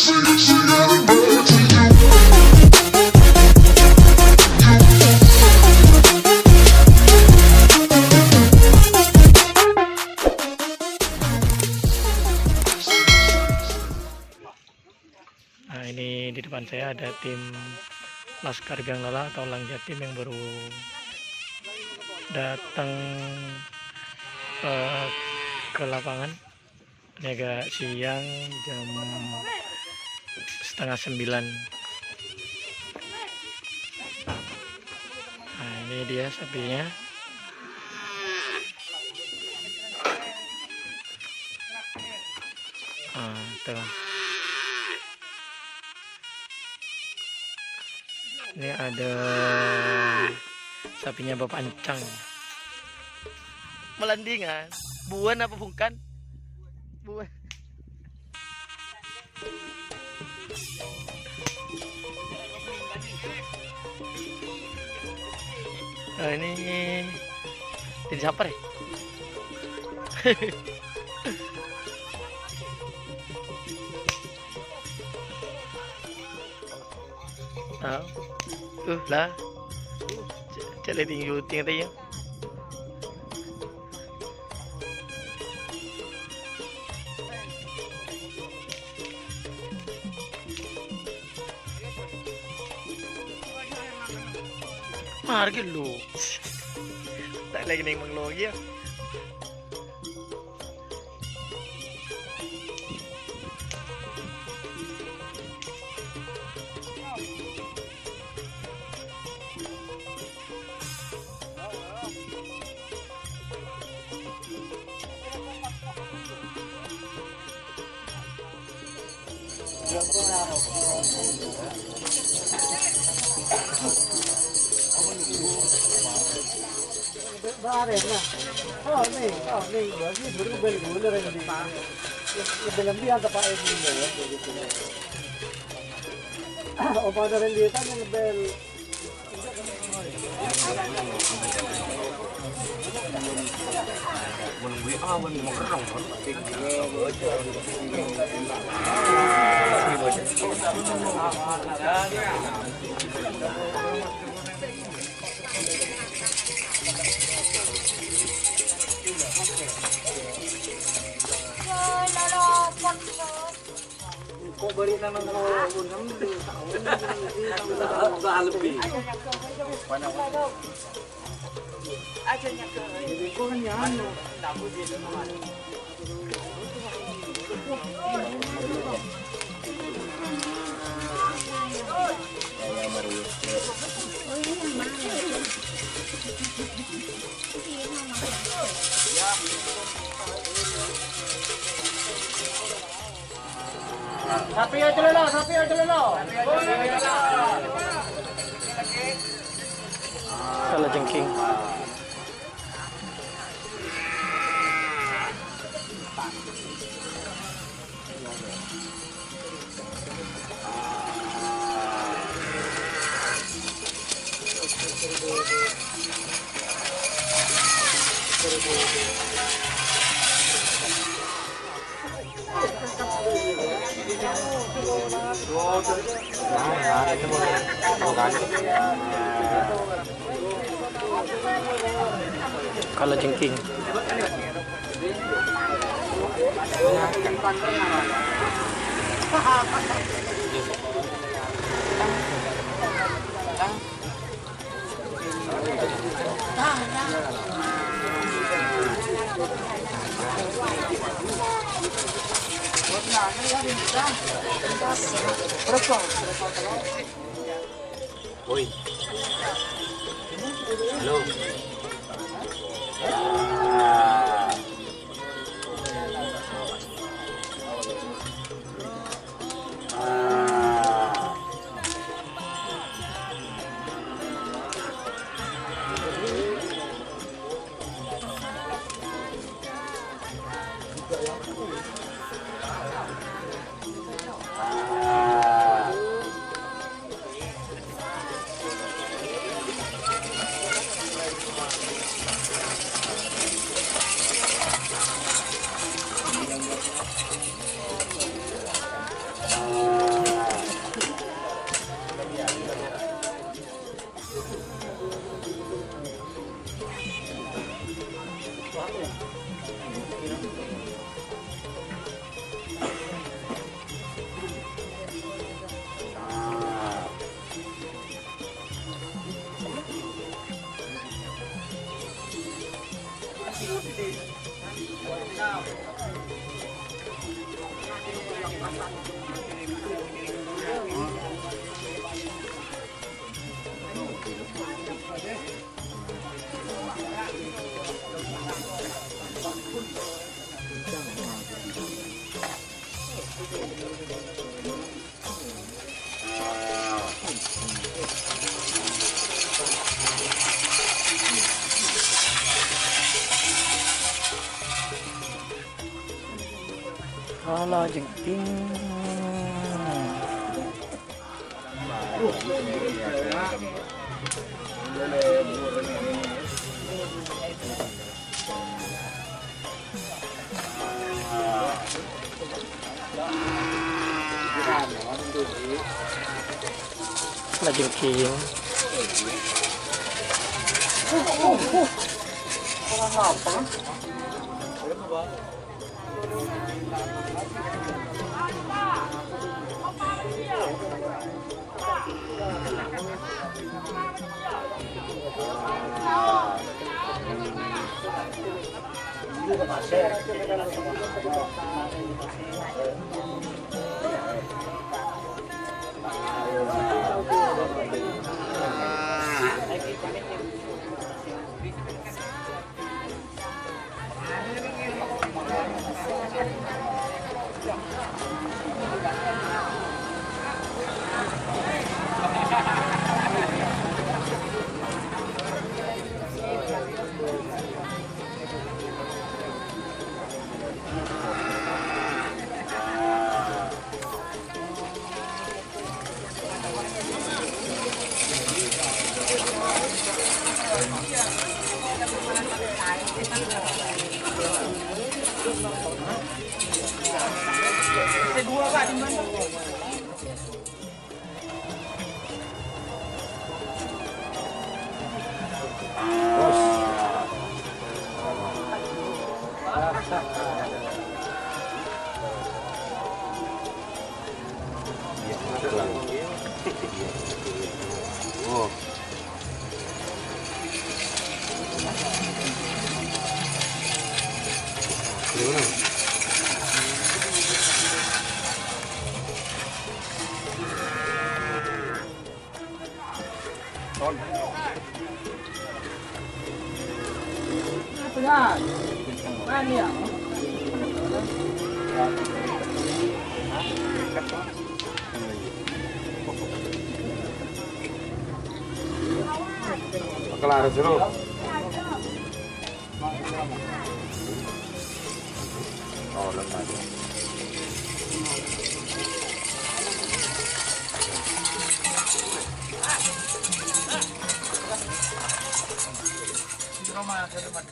Nah, ini di depan saya ada tim Laskar Ganglala atau Lang Jatim yang baru datang ke lapangan. Ini agak siang, jam 8:30. Nah, ini dia sapinya. Tuh. Ini ada sapinya Bapak Ancang. Melandingan, buan apa bukan? Buan. Nah, ini jadi siapa ya? Lah, cek lighting syuting tadi ya. Margil lu, tak lagi neng manglogi ya. Nih, berarti baru bel guler yang di dalam dia apa ini ya gitu. Opa ada yang dia kan bel. Menunggu awan mengerang kan. Kok beri nama tahun lebih banyak aja nyaka kok nyano Sapi aja lo. Kalau jengking. Kalau jengking. Oi. Halo. kalajengking. Kalajengking. Kelar jeruk. Oh, lepas. Di rumah ke depan.